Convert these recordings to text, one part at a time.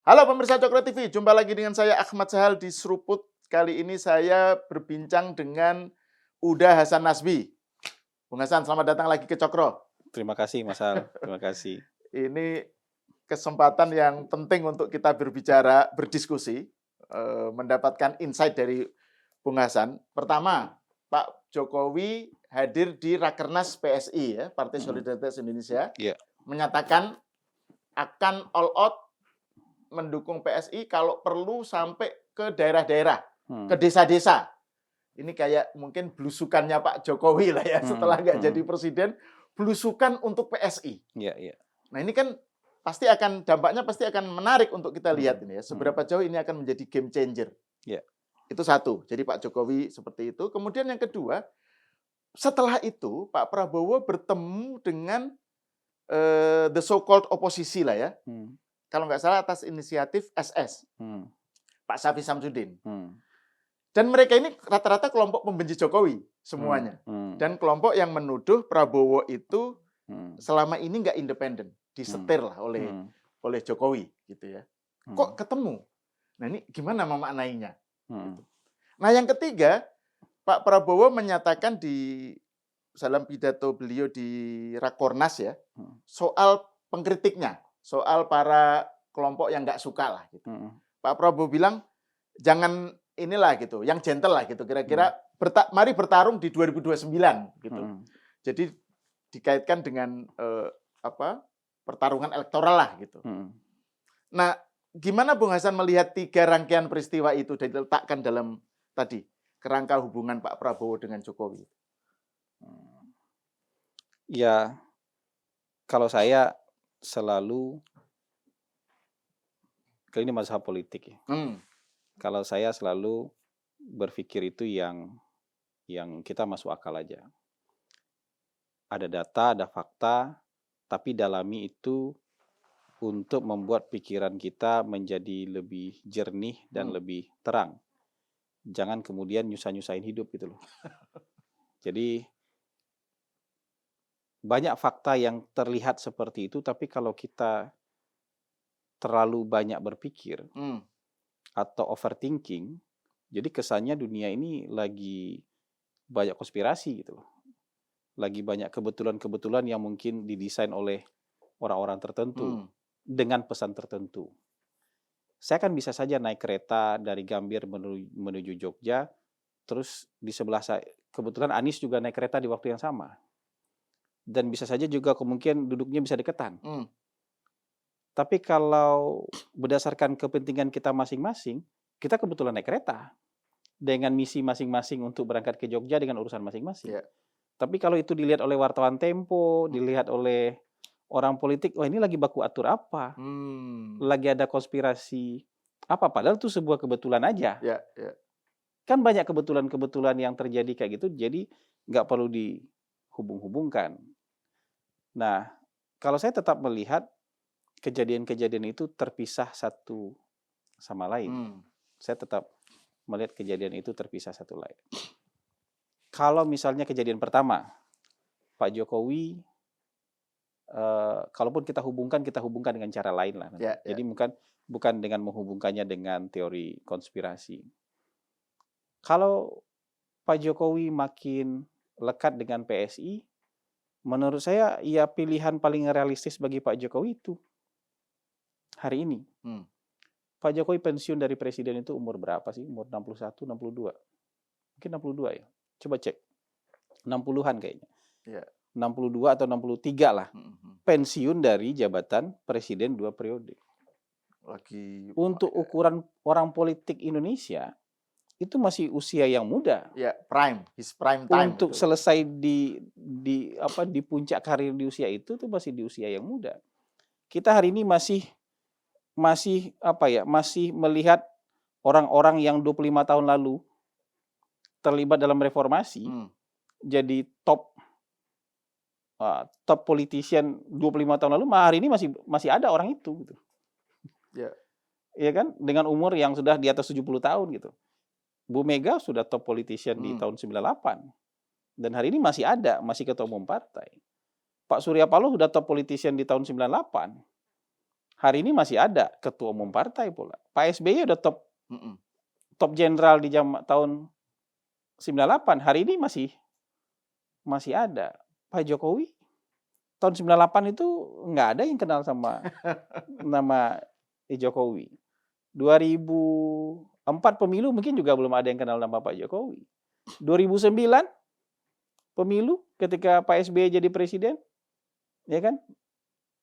Halo pemirsa Cokro TV, jumpa lagi dengan saya Ahmad Sahal di Seruput. Kali ini saya berbincang dengan Uda Hasan Nasbi. Bung Hasan, selamat datang lagi ke Cokro. Terima kasih Mas Al, terima kasih. Ini kesempatan yang penting untuk kita berbicara, berdiskusi, mendapatkan insight dari Bung Hasan. Pertama, Pak Jokowi hadir di Rakernas PSI, ya, Partai Solidaritas Indonesia, Iya. menyatakan akan all out mendukung PSI kalau perlu sampai ke daerah-daerah, ke desa-desa. Ini kayak mungkin belusukannya Pak Jokowi lah ya, setelah nggak jadi presiden, belusukan untuk PSI. Iya, iya. Nah ini kan dampaknya pasti akan menarik untuk kita lihat ini ya, seberapa jauh ini akan menjadi game changer. Iya. Itu satu, jadi Pak Jokowi seperti itu. Kemudian yang kedua, setelah itu Pak Prabowo bertemu dengan the so-called oposisi lah ya. Kalau nggak salah atas inisiatif SS, Pak Syafie Samsudin. Dan mereka ini rata-rata kelompok pembenci Jokowi semuanya. Dan kelompok yang menuduh Prabowo itu selama ini nggak independen, disetir lah oleh Jokowi gitu ya. Kok ketemu? Nah ini gimana memaknainya? Gitu. Nah yang ketiga, Pak Prabowo menyatakan di dalam pidato beliau di Rakornas ya, soal pengkritiknya, soal para kelompok yang nggak suka lah gitu. Pak Prabowo bilang jangan inilah gitu, yang gentle lah gitu. Kira-kira mari bertarung di 2029 gitu. Jadi dikaitkan dengan pertarungan elektoral lah gitu. Nah, gimana Bung Hasan melihat tiga rangkaian peristiwa itu dan diletakkan dalam tadi kerangka hubungan Pak Prabowo dengan Jokowi? Ya, kalau saya selalu, kali ini masalah politik ya. Kalau saya selalu berpikir itu yang kita masuk akal aja. Ada data, ada fakta, tapi dalami itu untuk membuat pikiran kita menjadi lebih jernih dan lebih terang. Jangan kemudian nyusah-nyusahin hidup gitu loh. Jadi banyak fakta yang terlihat seperti itu, tapi kalau kita terlalu banyak berpikir atau overthinking, jadi kesannya dunia ini lagi banyak konspirasi gitu loh. Lagi banyak kebetulan-kebetulan yang mungkin didesain oleh orang-orang tertentu dengan pesan tertentu. Saya kan bisa saja naik kereta dari Gambir menuju Jogja, terus di sebelah saya, kebetulan Anies juga naik kereta di waktu yang sama. Dan bisa saja juga kemungkinan duduknya bisa deketan. Tapi kalau berdasarkan kepentingan kita masing-masing, kita kebetulan naik kereta dengan misi masing-masing untuk berangkat ke Jogja dengan urusan masing-masing. Tapi kalau itu dilihat oleh wartawan Tempo, dilihat oleh orang politik, wah ini lagi baku atur apa? Lagi ada konspirasi apa? Padahal itu sebuah kebetulan aja. Kan banyak kebetulan-kebetulan yang terjadi kayak gitu, jadi nggak perlu dihubung-hubungkan. Nah, kalau saya tetap melihat kejadian-kejadian itu terpisah satu sama lain. Saya tetap melihat kejadian itu terpisah satu lain. Kalau misalnya kejadian pertama, Pak Jokowi, kalaupun kita hubungkan dengan cara lain lah. Jadi bukan dengan menghubungkannya dengan teori konspirasi. Kalau Pak Jokowi makin lekat dengan PSI, menurut saya ya pilihan paling realistis bagi Pak Jokowi itu hari ini. Pak Jokowi pensiun dari presiden itu umur berapa sih? Umur 61, 62. Mungkin 62 ya. Coba cek. 60-an kayaknya. 62 atau 63 lah. Pensiun dari jabatan presiden 2 periode. Untuk ukuran orang politik Indonesia, itu masih usia yang muda. His prime time. Untuk selesai di puncak karir di usia itu masih di usia yang muda. Kita hari ini masih melihat orang-orang yang 25 tahun lalu terlibat dalam reformasi, jadi top politician 25 tahun lalu, hari ini masih ada orang itu gitu. Iya kan? Dengan umur yang sudah di atas 70 tahun gitu. Bu Mega sudah top politician di tahun 98. Dan hari ini masih ada, masih ketua umum partai. Pak Surya Paloh sudah top politician di tahun 98. hari ini masih ada ketua umum partai pula. Pak SBY udah Mm-mm. top jenderal di tahun 98, hari ini masih ada. Pak Jokowi tahun 98 itu nggak ada yang kenal sama nama Jokowi. 2004 pemilu mungkin juga belum ada yang kenal nama Pak Jokowi. 2009 pemilu ketika Pak SBY jadi presiden, ya kan?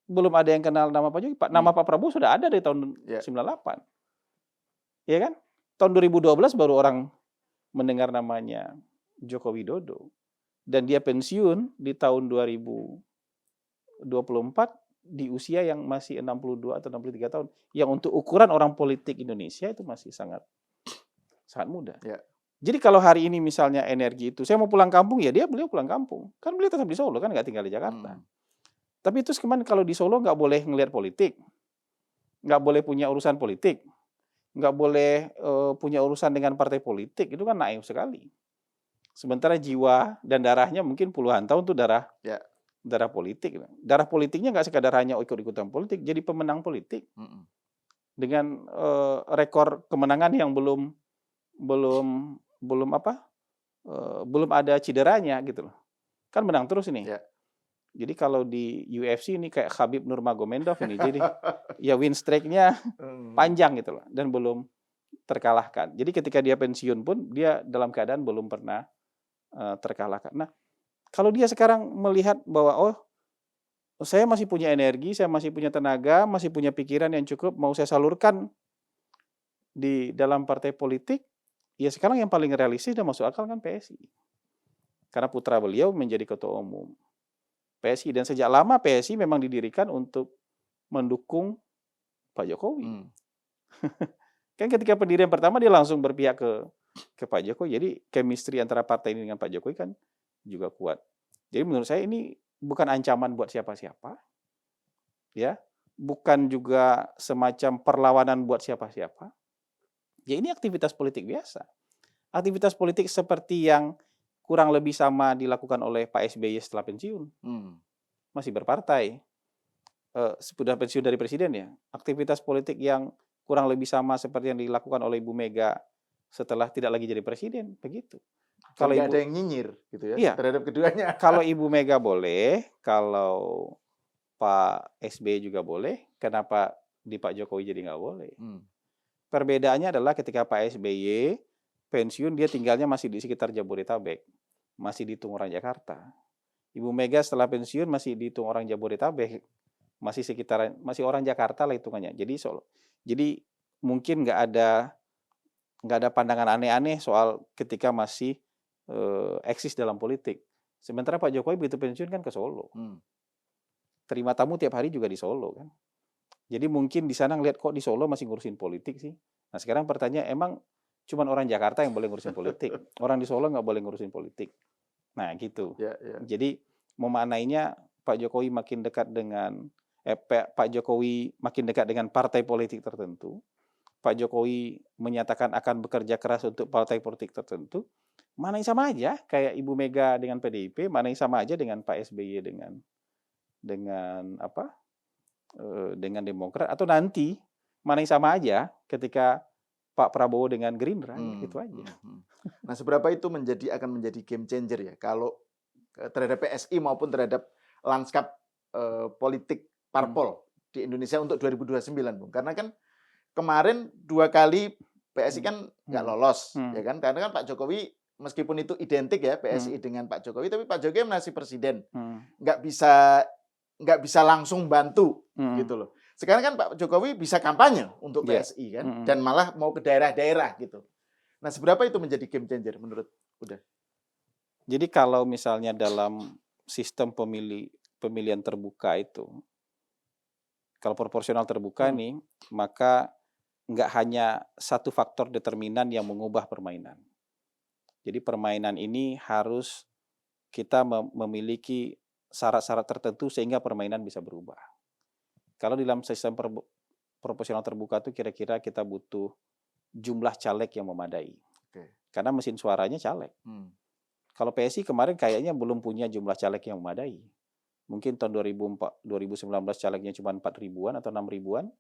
Belum ada yang kenal nama Pak Jokowi. Nama Pak Prabowo sudah ada dari tahun 98. Ya kan? Tahun 2012 baru orang mendengar namanya Joko Widodo. Dan dia pensiun di tahun 2024 di usia yang masih 62 atau 63 tahun. Yang untuk ukuran orang politik Indonesia itu masih sangat muda. Ya. Jadi kalau hari ini misalnya energi itu, saya mau pulang kampung, ya beliau pulang kampung. Kan beliau tetap di Solo, kan nggak tinggal di Jakarta. Tapi itu kemarin kalau di Solo nggak boleh ngelihat politik. Nggak boleh punya urusan politik. Nggak boleh punya urusan dengan partai politik. Itu kan naif sekali. Sementara jiwa dan darahnya mungkin puluhan tahun itu darah politik. Darah politiknya nggak sekadar hanya ikut-ikutan politik, jadi pemenang politik. Dengan rekor kemenangan yang belum ada cederanya gitu loh. Kan menang terus ini. Ya. Jadi kalau di UFC ini kayak Khabib Nurmagomedov ini, jadi ya win streak-nya panjang gitu loh dan belum terkalahkan. Jadi ketika dia pensiun pun dia dalam keadaan belum pernah terkalahkan. Nah, kalau dia sekarang melihat bahwa saya masih punya energi, saya masih punya tenaga, masih punya pikiran yang cukup mau saya salurkan di dalam partai politik, ya sekarang yang paling realistis dan masuk akal kan PSI. Karena putra beliau menjadi ketua umum PSI, dan sejak lama PSI memang didirikan untuk mendukung Pak Jokowi. Kan ketika pendirian pertama dia langsung berpihak ke Pak Jokowi. Jadi chemistry antara partai ini dengan Pak Jokowi kan juga kuat. Jadi menurut saya ini bukan ancaman buat siapa-siapa. Ya, bukan juga semacam perlawanan buat siapa-siapa. Ya ini aktivitas politik biasa. Aktivitas politik seperti yang kurang lebih sama dilakukan oleh Pak SBY setelah pensiun. Masih berpartai. Sudah pensiun dari presiden ya. Aktivitas politik yang kurang lebih sama seperti yang dilakukan oleh Ibu Mega setelah tidak lagi jadi presiden. Begitu. Kalau ada yang nyinyir gitu ya, iya, terhadap keduanya. Kalau Ibu Mega boleh, kalau Pak SBY juga boleh, kenapa di Pak Jokowi jadi nggak boleh? Perbedaannya adalah ketika Pak SBY pensiun, dia tinggalnya masih di sekitar Jabodetabek, masih dihitung orang Jakarta. Ibu Mega setelah pensiun masih dihitung orang Jabodetabek, masih orang Jakarta lah hitungannya. Jadi mungkin nggak ada pandangan aneh-aneh soal ketika masih eksis dalam politik. Sementara Pak Jokowi begitu pensiun kan ke Solo. Terima tamu tiap hari juga di Solo kan. Jadi mungkin di sana ngeliat kok di Solo masih ngurusin politik sih. Nah sekarang pertanyaan, emang cuma orang Jakarta yang boleh ngurusin politik? Orang di Solo nggak boleh ngurusin politik. Nah gitu. Jadi memaknainya Pak Jokowi makin dekat dengan partai politik tertentu. Pak Jokowi menyatakan akan bekerja keras untuk partai politik tertentu. Mana yang sama aja kayak Ibu Mega dengan PDIP, mana yang sama aja dengan Pak SBY dengan Demokrat, atau nanti mana yang sama aja ketika Pak Prabowo dengan Gerindra, gitu aja. Nah, seberapa itu akan menjadi game changer ya kalau terhadap PSI maupun terhadap lanskap politik parpol di Indonesia untuk 2029, Bung? Karena kan kemarin 2 kali PSI kan nggak lolos, ya kan? Karena kan Pak Jokowi meskipun itu identik ya PSI dengan Pak Jokowi, tapi Pak Jokowi masih presiden, nggak bisa langsung bantu gitu loh. Sekarang kan Pak Jokowi bisa kampanye untuk PSI kan, dan malah mau ke daerah-daerah gitu. Nah, seberapa itu menjadi game changer menurut Uda? Jadi kalau misalnya dalam sistem pemilihan terbuka itu, kalau proporsional terbuka nih, maka nggak hanya satu faktor determinan yang mengubah permainan. Jadi permainan ini harus kita memiliki syarat-syarat tertentu sehingga permainan bisa berubah. Kalau dalam sistem proporsional terbuka itu kira-kira kita butuh jumlah caleg yang memadai. Karena mesin suaranya caleg. Kalau PSI kemarin kayaknya belum punya jumlah caleg yang memadai. Mungkin tahun 2019 calegnya cuma 4 ribuan atau 6 ribuan.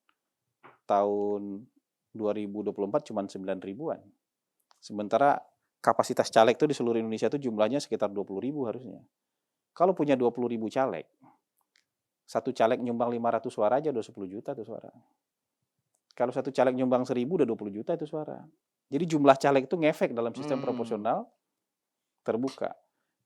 Tahun 2024 cuma 9 ribuan. Sementara kapasitas caleg itu di seluruh Indonesia itu jumlahnya sekitar 20 ribu harusnya. Kalau punya 20 ribu caleg, satu caleg nyumbang 500 suara aja udah 10 juta tuh suara. Kalau satu caleg nyumbang 1000 udah 20 juta itu suara. Jadi jumlah caleg itu ngefek dalam sistem proporsional terbuka.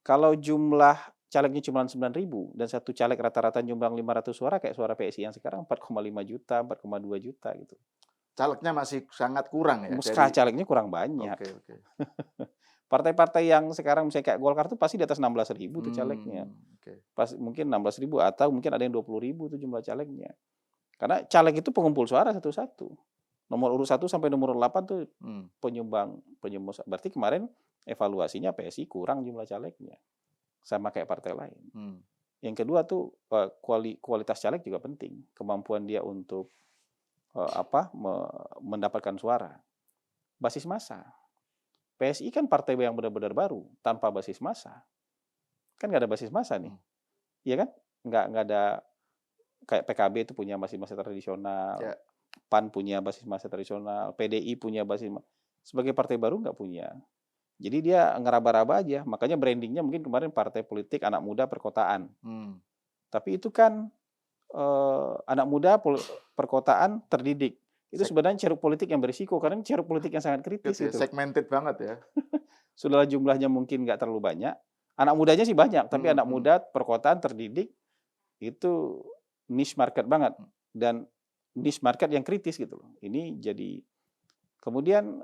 Kalau jumlah calegnya cuma 9.000 dan satu caleg rata-rata nyumbang 500 suara kayak suara PSI yang sekarang 4,5 juta, 4,2 juta gitu. Calegnya masih sangat kurang ya? Calegnya kurang banyak. Oke. Partai-partai yang sekarang misalnya kayak Golkar tuh pasti di atas 16.000 tuh calegnya. Pas mungkin 16.000 atau mungkin ada yang 20.000 tuh jumlah calegnya. Karena caleg itu pengumpul suara satu-satu. Nomor urut 1 sampai nomor 8 tuh penyumbang. Berarti kemarin evaluasinya PSI kurang jumlah calegnya. Sama kayak partai lain. Yang kedua tuh kualitas caleg juga penting. Kemampuan dia untuk mendapatkan suara. Basis massa. PSI kan partai yang benar-benar baru, tanpa basis massa. Kan nggak ada basis massa nih. Iya kan? Nggak ada, kayak PKB itu punya basis massa tradisional. Ya. PAN punya basis massa tradisional. PDI punya basis massa. Sebagai partai baru nggak punya. Jadi dia ngeraba-raba aja. Makanya brandingnya mungkin kemarin partai politik anak muda perkotaan. Tapi itu kan anak muda perkotaan terdidik. Itu sebenarnya ceruk politik yang berisiko. Karena ceruk politik yang sangat kritis. Gitu. Segmented banget ya. Sudah jumlahnya mungkin nggak terlalu banyak. Anak mudanya sih banyak. Tapi anak muda perkotaan terdidik itu niche market banget. Dan niche market yang kritis gitu loh. Ini jadi... Kemudian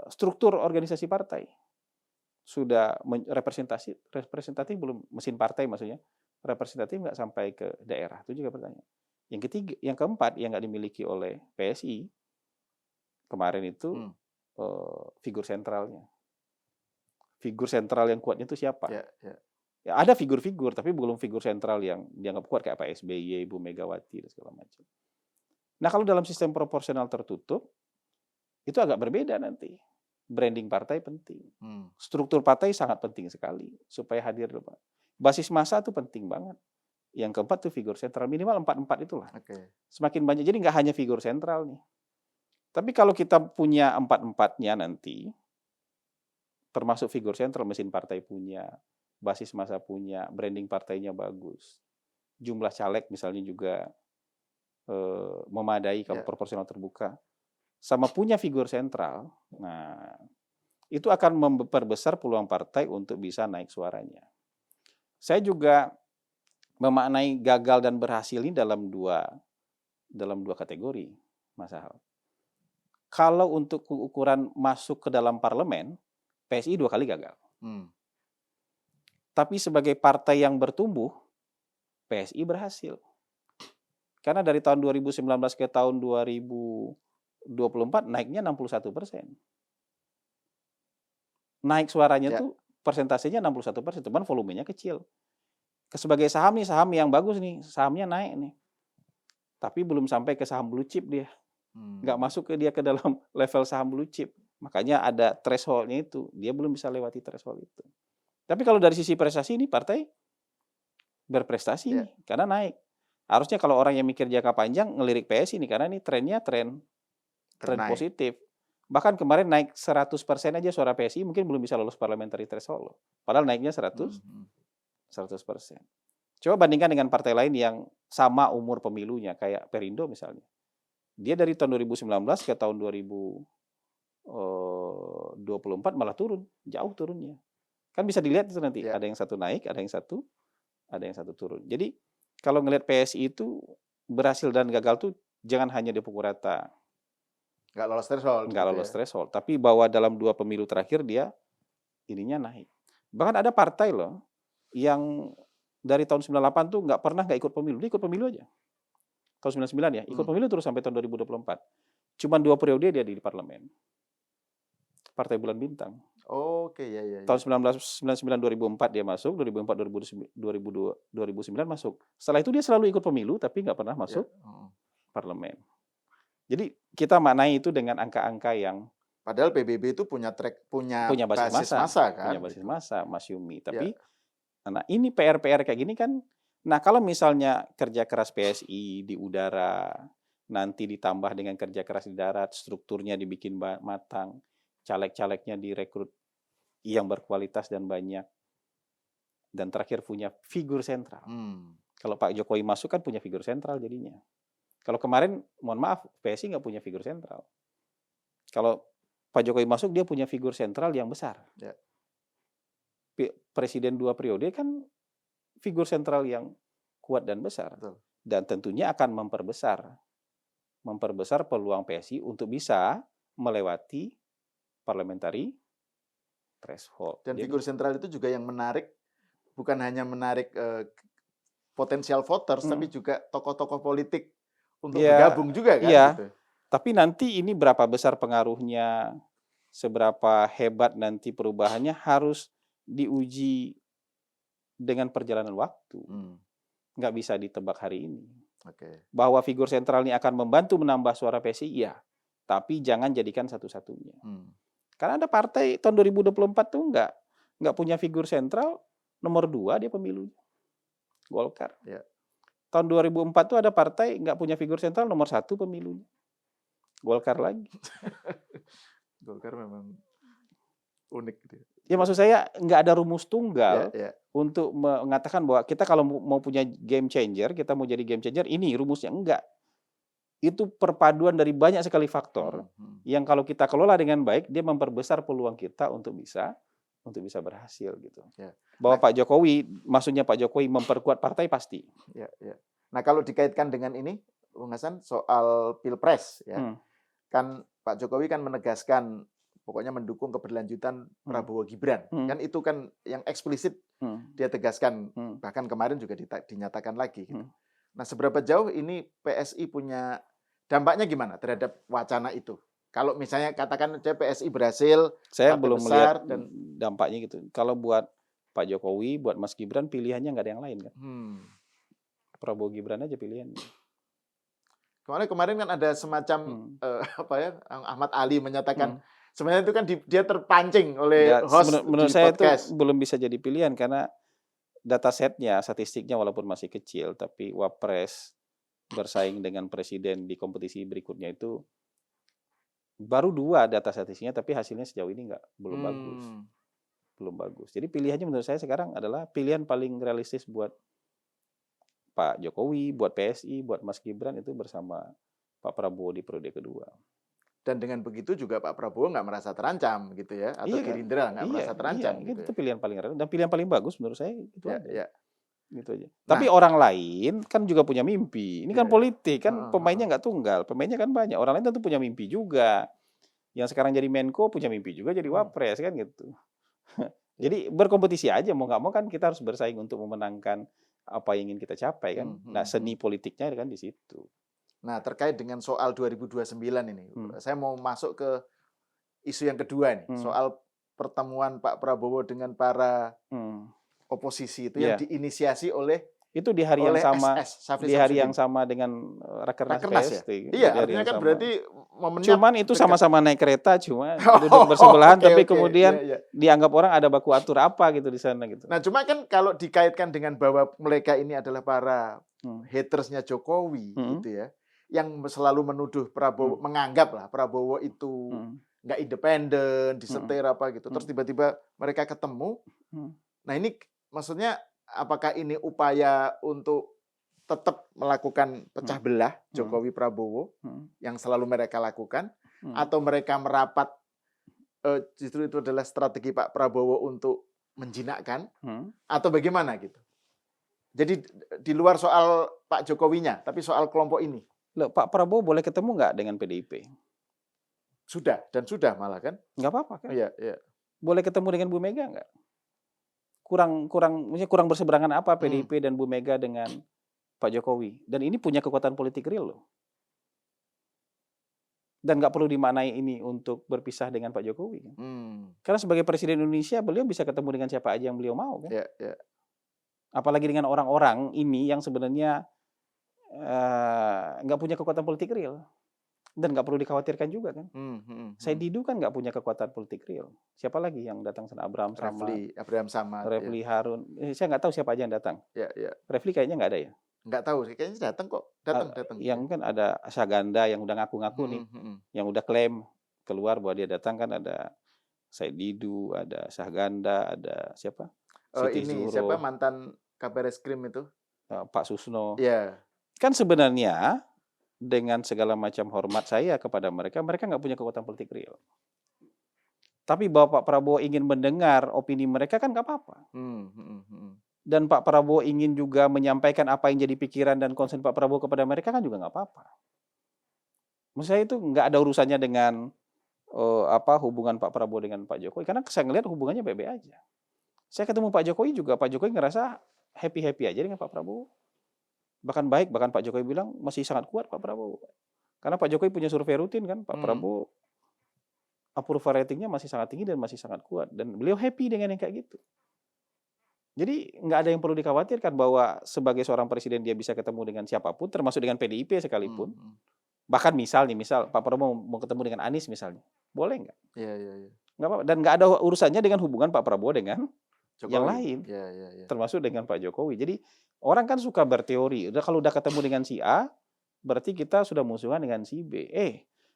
struktur organisasi partai sudah representatif belum, mesin partai maksudnya representatif nggak sampai ke daerah, itu juga pertanyaan. Yang keempat yang nggak dimiliki oleh PSI kemarin itu figur sentralnya. Figur sentral yang kuatnya itu siapa? Ya ada figur-figur tapi belum figur sentral yang dianggap kuat kayak Pak SBY, Ibu Megawati dan segala macam. Nah kalau dalam sistem proporsional tertutup itu agak berbeda nanti. Branding partai penting. Struktur partai sangat penting sekali supaya hadir. Basis massa itu penting banget. Yang keempat itu figur sentral. Minimal 4 itulah. Semakin banyak. Jadi nggak hanya figur sentral nih. Tapi kalau kita punya 4-4-nya nanti, termasuk figur sentral, mesin partai punya, basis massa punya, branding partainya bagus. Jumlah caleg misalnya juga memadai kalau proporsional terbuka. Sama punya figur sentral, nah itu akan memperbesar peluang partai untuk bisa naik suaranya. Saya juga memaknai gagal dan berhasil ini dalam dua kategori, Mas Ahal. Kalau untuk ukuran masuk ke dalam parlemen, PSI 2 kali gagal. Tapi sebagai partai yang bertumbuh, PSI berhasil. Karena dari tahun 2019 ke tahun 2024 naiknya 61%. Naik suaranya tuh persentasenya 61%, cuman volumenya kecil. Sebagai saham nih, saham yang bagus nih, sahamnya naik nih. Tapi belum sampai ke saham blue chip dia. Nggak masuk ke dalam level saham blue chip. Makanya ada threshold-nya itu. Dia belum bisa lewati threshold itu. Tapi kalau dari sisi prestasi ini partai berprestasi nih, karena naik. Harusnya kalau orang yang mikir jangka panjang ngelirik PSI nih, karena ini trennya tren positif. Bahkan kemarin naik 100% aja suara PSI mungkin belum bisa lolos parliamentary threshold. Padahal naiknya 100%. Coba bandingkan dengan partai lain yang sama umur pemilunya, kayak Perindo misalnya. Dia dari tahun 2019 ke tahun 2024 malah turun, jauh turunnya. Kan bisa dilihat itu nanti, ada yang satu naik, ada yang satu turun. Jadi kalau ngelihat PSI itu berhasil dan gagal tuh jangan hanya dipukul rata. Nggak lolos threshold. Nggak lolos threshold. Tapi bahwa dalam 2 pemilu terakhir dia ininya naik. Bahkan ada partai loh yang dari tahun 98 tuh nggak pernah nggak ikut pemilu. Dia ikut pemilu aja. Tahun 99 ya. Ikut pemilu terus sampai tahun 2024. Cuman 2 periode dia di parlemen. Partai Bulan Bintang. Oke, ya. Tahun 1999 2004 dia masuk, 2004 2009 masuk. Setelah itu dia selalu ikut pemilu tapi nggak pernah masuk parlemen. Jadi kita maknai itu dengan angka-angka yang padahal PBB itu punya basis massa kan. Punya basis massa, Mas Yumi. Tapi nah ini PR kayak gini kan Nah, kalau misalnya kerja keras PSI di udara, nanti ditambah dengan kerja keras di darat, strukturnya dibikin matang, caleg-calegnya direkrut yang berkualitas dan banyak, dan terakhir punya figur sentral. Kalau Pak Jokowi masuk kan punya figur sentral jadinya. Kalau kemarin, mohon maaf, PSI nggak punya figur sentral. Kalau Pak Jokowi masuk, dia punya figur sentral yang besar. Ya. Presiden 2 periode kan figur sentral yang kuat dan besar. Betul. Dan tentunya akan memperbesar peluang PSI untuk bisa melewati parliamentary threshold. Dan figur sentral itu juga yang menarik, bukan hanya menarik potensial voters, tapi juga tokoh-tokoh politik untuk bergabung juga kan. Iya, gitu. Tapi nanti ini berapa besar pengaruhnya, seberapa hebat nanti perubahannya harus diuji dengan perjalanan waktu. Nggak bisa ditebak hari ini. Bahwa figur sentral ini akan membantu menambah suara PSI, iya. Tapi jangan jadikan satu-satunya. Karena ada partai tahun 2024 tuh nggak punya figur sentral, nomor 2 dia pemilunya. Golkar. Ya. Tahun 2004 tuh ada partai nggak punya figur sentral, nomor 1 pemilunya. Golkar lagi. Golkar memang unik gitu. Ya maksud saya nggak ada rumus tunggal untuk mengatakan bahwa kita kalau mau punya game changer, kita mau jadi game changer, ini rumusnya. Enggak. Itu perpaduan dari banyak sekali faktor yang kalau kita kelola dengan baik, dia memperbesar peluang kita untuk bisa berhasil gitu. Bahwa Pak Jokowi, maksudnya Pak Jokowi memperkuat partai pasti. Nah kalau dikaitkan dengan ini, Bung Hasan, soal Pilpres ya, kan Pak Jokowi kan menegaskan pokoknya mendukung keberlanjutan Prabowo Gibran. Kan itu kan yang eksplisit dia tegaskan, bahkan kemarin juga dinyatakan lagi gitu. Nah, seberapa jauh ini PSI punya dampaknya gimana terhadap wacana itu? Kalau misalnya katakan PSI berhasil, saya belum melihat dampaknya gitu. Kalau buat Pak Jokowi, buat Mas Gibran pilihannya nggak ada yang lain kan. Prabowo Gibran aja pilihannya. Kemarin kan ada semacam Ahmad Ali menyatakan sebenarnya itu kan dia terpancing oleh host menurut di saya podcast. Itu belum bisa jadi pilihan karena datasetnya, statistiknya walaupun masih kecil, tapi Wapres bersaing dengan presiden di kompetisi berikutnya itu baru 2 data statistiknya, tapi hasilnya sejauh ini belum bagus. Jadi pilihannya menurut saya sekarang adalah pilihan paling realistis buat Pak Jokowi, buat PSI, buat Mas Gibran itu bersama Pak Prabowo di periode kedua. Dan dengan begitu juga Pak Prabowo nggak merasa terancam gitu ya, atau Gerindra nggak merasa terancam. Gitu. Itu pilihan paling realistis dan pilihan paling bagus menurut saya itu aja. Gitu aja. Nah, tapi orang lain kan juga punya mimpi. Ini kan politik, kan pemainnya nggak tunggal, pemainnya kan banyak. Orang lain tentu punya mimpi juga. Yang sekarang jadi Menko punya mimpi juga jadi Wapres kan gitu. Jadi berkompetisi aja, mau nggak mau kan kita harus bersaing untuk memenangkan apa yang ingin kita capai kan. Nah, seni politiknya kan di situ. Nah, terkait dengan soal 2029 ini, saya mau masuk ke isu yang kedua nih, soal pertemuan Pak Prabowo dengan para oposisi itu yang diinisiasi oleh itu di hari yang sama, di hari yang sama dengan Rakernas PST. Iya, artinya kan berarti momennya cuman itu sama-sama naik kereta, cuma duduk bersebelahan, tapi kemudian dianggap orang ada baku atur apa gitu di sana gitu. Nah, cuma kan kalau dikaitkan dengan bahwa mereka ini adalah para hatersnya Jokowi gitu ya, yang selalu menuduh Prabowo, menganggap lah Prabowo itu nggak independen, disetir apa gitu. Terus tiba-tiba mereka ketemu. Nah, ini maksudnya apakah ini upaya untuk tetap melakukan pecah belah Jokowi Prabowo yang selalu mereka lakukan, atau mereka merapat justru itu adalah strategi Pak Prabowo untuk menjinakkan, atau bagaimana gitu? Jadi di luar soal Pak Jokowinya, tapi soal kelompok ini. Loh, Pak Prabowo boleh ketemu nggak dengan PDIP? Sudah malah kan? Nggak apa-apa kan? Iya. Boleh ketemu dengan Bu Mega nggak? Kurang berseberangan apa PDIP dan Bu Mega dengan Pak Jokowi? Dan ini punya kekuatan politik real loh. Dan nggak perlu dimaknai ini untuk berpisah dengan Pak Jokowi. Karena sebagai Presiden Indonesia, beliau bisa ketemu dengan siapa aja yang beliau mau kan? Iya. Apalagi dengan orang-orang ini yang sebenarnya nggak punya kekuatan politik real. Dan nggak perlu dikhawatirkan juga kan. Said Hmm. Didu kan nggak punya kekuatan politik real. Siapa lagi yang datang sana? Abraham Samad. Refli Ya. Harun. Saya nggak tahu siapa aja yang datang. Ya, ya. Refli kayaknya nggak ada ya. Nggak tahu sih, kayaknya datang kok. Datang. Yang kan ada Syahganda yang udah ngaku-ngaku nih, yang udah klaim keluar bahwa dia datang kan ada Said Didu, ada Syahganda, ada siapa? Siti Ini Zuhro, siapa mantan Kabar Eskrim itu? Pak Susno. Ya. Kan sebenarnya dengan segala macam hormat saya kepada mereka, mereka nggak punya kekuatan politik real. Tapi bahwa Pak Prabowo ingin mendengar opini mereka kan nggak apa-apa. Dan Pak Prabowo ingin juga menyampaikan apa yang jadi pikiran dan concern Pak Prabowo kepada mereka kan juga nggak apa-apa. Menurut saya itu nggak ada urusannya dengan hubungan Pak Prabowo dengan Pak Jokowi. Karena saya ngelihat hubungannya baik-baik aja. Saya ketemu Pak Jokowi juga, Pak Jokowi ngerasa happy-happy aja dengan Pak Prabowo. Bahkan baik, bahkan Pak Jokowi bilang masih sangat kuat Pak Prabowo. Karena Pak Jokowi punya survei rutin kan, Pak Prabowo approval ratingnya masih sangat tinggi dan masih sangat kuat. Dan beliau happy dengan yang kayak gitu. Jadi nggak ada yang perlu dikhawatirkan bahwa sebagai seorang presiden dia bisa ketemu dengan siapapun, termasuk dengan PDIP sekalipun. Bahkan misal Pak Prabowo mau ketemu dengan Anies misalnya. Boleh nggak? Iya. Nggak apa-apa. Dan nggak ada urusannya dengan hubungan Pak Prabowo dengan Jokowi. yang lain. Iya. Termasuk dengan Pak Jokowi. Jadi orang kan suka berteori. Kalau udah ketemu dengan si A, berarti kita sudah musuhan dengan si B.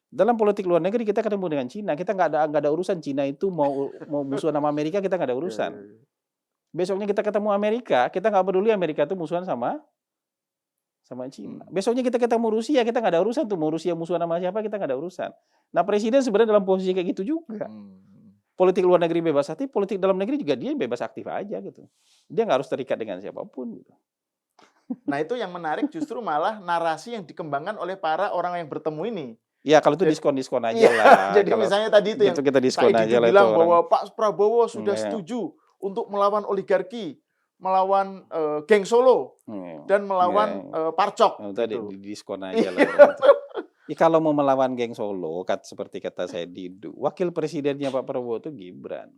Dalam politik luar negeri kita ketemu dengan Cina, kita nggak ada urusan. Cina itu mau musuhan sama Amerika, kita nggak ada urusan. Besoknya kita ketemu Amerika, kita nggak peduli Amerika itu musuhan sama Cina. Besoknya kita ketemu Rusia, kita nggak ada urusan tuh mau Rusia musuhan sama siapa, kita nggak ada urusan. Nah presiden sebenarnya dalam posisi kayak gitu juga. Politik luar negeri bebas aktif, politik dalam negeri juga dia bebas aktif aja gitu. Dia nggak harus terikat dengan siapapun gitu. Nah itu yang menarik justru malah narasi yang dikembangkan oleh para orang yang bertemu ini. Ya kalau itu diskon aja lah. Jadi misalnya tadi itu yang kita diskon aja lah bilang bahwa Pak Prabowo sudah setuju untuk melawan oligarki, melawan geng Solo, dan melawan Parcok. Tadi diskon aja lah. Kalau mau melawan geng Solo, seperti kata saya Didu, wakil presidennya Pak Prabowo itu Gibran.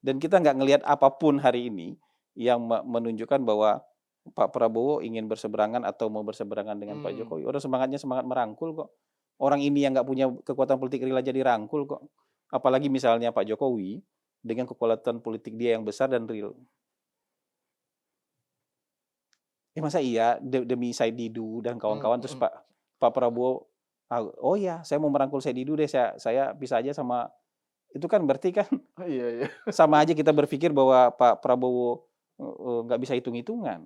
Dan kita nggak ngelihat apapun hari ini yang menunjukkan bahwa Pak Prabowo ingin berseberangan atau mau berseberangan dengan Pak Jokowi. Orang semangatnya semangat merangkul kok. Orang ini yang nggak punya kekuatan politik real aja dirangkul kok. Apalagi misalnya Pak Jokowi dengan kekuatan politik dia yang besar dan real. Masa iya demi Said Didu dan kawan-kawan terus Pak Prabowo, oh ya saya mau merangkul Said Didu deh, saya bisa aja sama, itu kan berarti kan sama aja kita berpikir bahwa Pak Prabowo nggak bisa hitung-hitungan.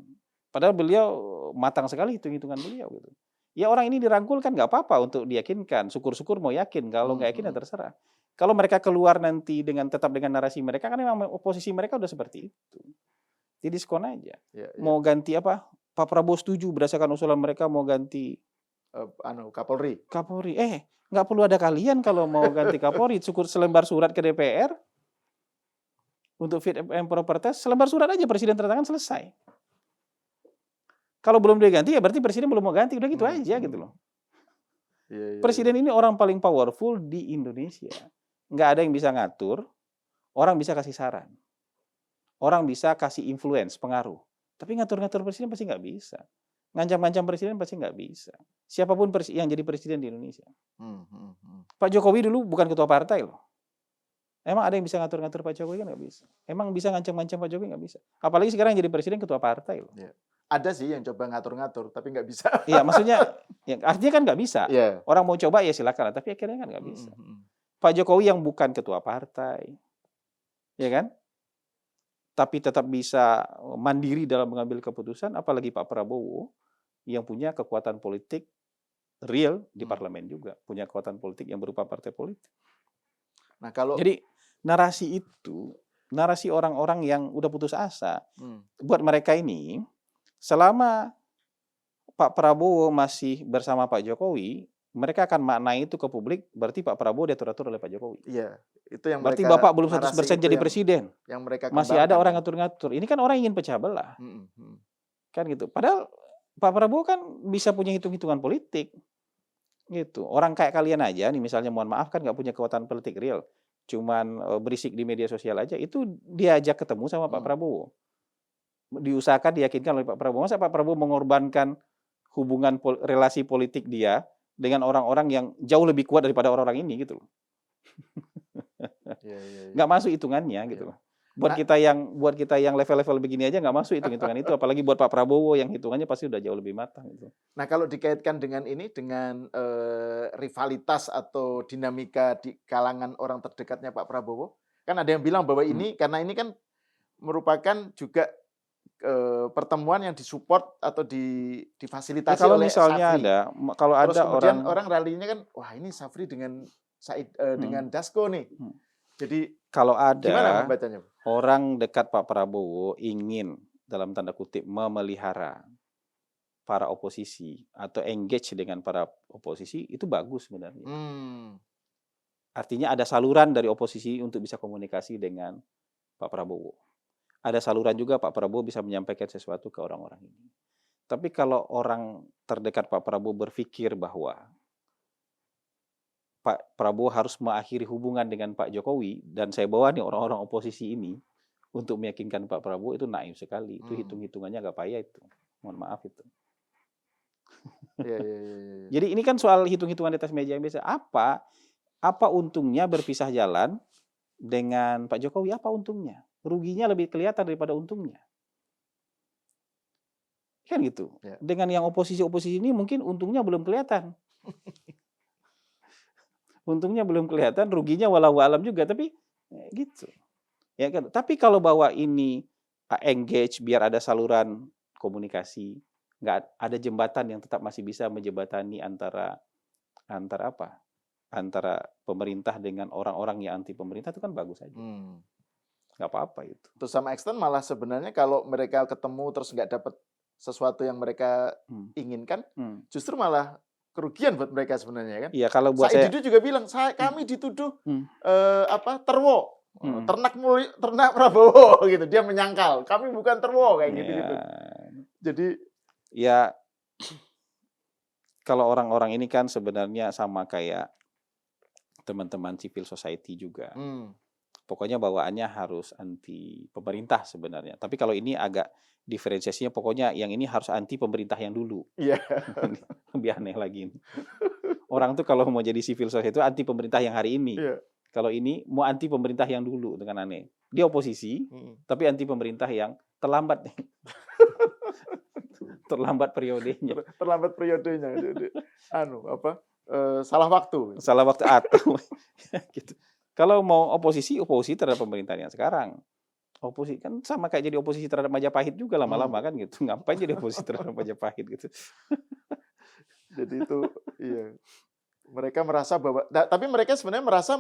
Padahal beliau matang sekali hitung-hitungan beliau gitu. Ya orang ini dirangkul kan nggak apa-apa untuk diyakinkan. Syukur-syukur mau yakin. Kalau nggak yakin ya terserah. Kalau mereka keluar nanti tetap dengan narasi mereka kan memang posisi mereka udah seperti itu. Jadi diskon aja. Mau ganti apa? Pak Prabowo setuju berdasarkan usulan mereka mau ganti Kapolri. Nggak perlu ada kalian kalau mau ganti Kapolri. Syukur selembar surat ke DPR untuk fit and proper test, selembar surat aja presiden tanda tangan selesai. Kalau belum diganti ya berarti presiden belum mau ganti, udah gitu aja gitu loh. Presiden ini orang paling powerful di Indonesia. Nggak ada yang bisa ngatur, orang bisa kasih saran. Orang bisa kasih influence, pengaruh. Tapi ngatur-ngatur presiden pasti nggak bisa. Ngancam-ngancam presiden pasti nggak bisa. Siapapun yang jadi presiden di Indonesia. Pak Jokowi dulu bukan ketua partai loh. Emang ada yang bisa ngatur-ngatur Pak Jokowi kan nggak bisa. Emang bisa ngancam-ngancam Pak Jokowi nggak bisa. Apalagi sekarang yang jadi presiden ketua partai loh. Ada sih yang coba ngatur-ngatur, tapi nggak bisa. Iya, maksudnya, artinya kan nggak bisa. Orang mau coba ya silakan, tapi akhirnya kan nggak bisa. Pak Jokowi yang bukan ketua partai, ya kan? Tapi tetap bisa mandiri dalam mengambil keputusan, apalagi Pak Prabowo yang punya kekuatan politik real di parlemen juga, punya kekuatan politik yang berupa partai politik. Nah, jadi narasi orang-orang yang udah putus asa, buat mereka ini, selama Pak Prabowo masih bersama Pak Jokowi, mereka akan maknai itu ke publik, berarti Pak Prabowo diatur-atur oleh Pak Jokowi. Iya, itu yang berarti Bapak belum 100% jadi presiden. Yang mereka masih ada orang ngatur-ngatur. Ini kan orang ingin pecah belah. Kan gitu. Padahal Pak Prabowo kan bisa punya hitung-hitungan politik. Gitu. Orang kayak kalian aja nih misalnya mohon maaf kan nggak punya kekuatan politik real. Cuman berisik di media sosial aja, itu diajak ketemu sama Pak Prabowo. Diusahakan, diyakinkan oleh Pak Prabowo. Masa Pak Prabowo mengorbankan relasi politik dia dengan orang-orang yang jauh lebih kuat daripada orang-orang ini gitu loh. Nggak masuk hitungannya gitu loh. Buat kita yang level-level begini aja nggak masuk hitungan itu, apalagi buat Pak Prabowo yang hitungannya pasti udah jauh lebih matang gitu. Nah, kalau dikaitkan dengan rivalitas atau dinamika di kalangan orang terdekatnya Pak Prabowo, kan ada yang bilang bahwa ini karena ini kan merupakan juga pertemuan yang disupport atau difasilitasi kalau oleh misalnya Safri. Kalau Terus ada kemudian orang ralinya kan, wah ini Safri dengan dengan Dasko nih. Jadi kalau gimana ada membacanya? orang dekat Pak Prabowo ingin dalam tanda kutip memelihara para oposisi atau engage dengan para oposisi, itu bagus sebenarnya. Artinya ada saluran dari oposisi untuk bisa komunikasi dengan Pak Prabowo. Ada saluran juga Pak Prabowo bisa menyampaikan sesuatu ke orang-orang ini. Tapi kalau orang terdekat Pak Prabowo berpikir bahwa Pak Prabowo harus mengakhiri hubungan dengan Pak Jokowi, dan saya bawa nih orang-orang oposisi ini untuk meyakinkan Pak Prabowo, itu naif sekali. Itu hitung-hitungannya agak payah itu. Mohon maaf itu. Jadi ini kan soal hitung-hitungan di atas meja yang biasa. Apa untungnya berpisah jalan dengan Pak Jokowi? Apa untungnya? Ruginya lebih kelihatan daripada untungnya. Kan gitu. Dengan yang oposisi-oposisi ini mungkin untungnya belum kelihatan. Untungnya belum kelihatan, ruginya walau alam juga, tapi gitu. Ya kan? Tapi kalau bahwa ini engage biar ada saluran komunikasi, nggak ada jembatan yang tetap masih bisa menjembatani antara pemerintah dengan orang-orang yang anti pemerintah, itu kan bagus aja. Nggak apa-apa itu. Terus sama extent malah sebenarnya kalau mereka ketemu terus nggak dapat sesuatu yang mereka inginkan, justru malah kerugian buat mereka sebenarnya kan. Iya, kalau buat Said Didu juga bilang, kami dituduh terwo, ternak Prabowo gitu. Dia menyangkal, kami bukan terwo kayak gitu-gitu. Jadi ya kalau orang-orang ini kan sebenarnya sama kayak teman-teman civil society juga. Pokoknya bawaannya harus anti pemerintah sebenarnya. Tapi kalau ini agak diferensiasinya, pokoknya yang ini harus anti pemerintah yang dulu. Iya. Lebih aneh lagi. Orang tuh kalau mau jadi civil society itu anti pemerintah yang hari ini. Kalau ini mau anti pemerintah yang dulu, dengan aneh. Dia oposisi, tapi anti pemerintah yang terlambat. Terlambat periodenya. Terlambat periodenya. Salah waktu. Salah waktu atau gitu. Kalau mau oposisi terhadap pemerintahan yang sekarang. Oposisi kan sama kayak jadi oposisi terhadap Majapahit juga lama-lama kan gitu. Ngapain jadi oposisi terhadap Majapahit gitu. Jadi itu iya. Mereka merasa bahwa tapi mereka sebenarnya merasa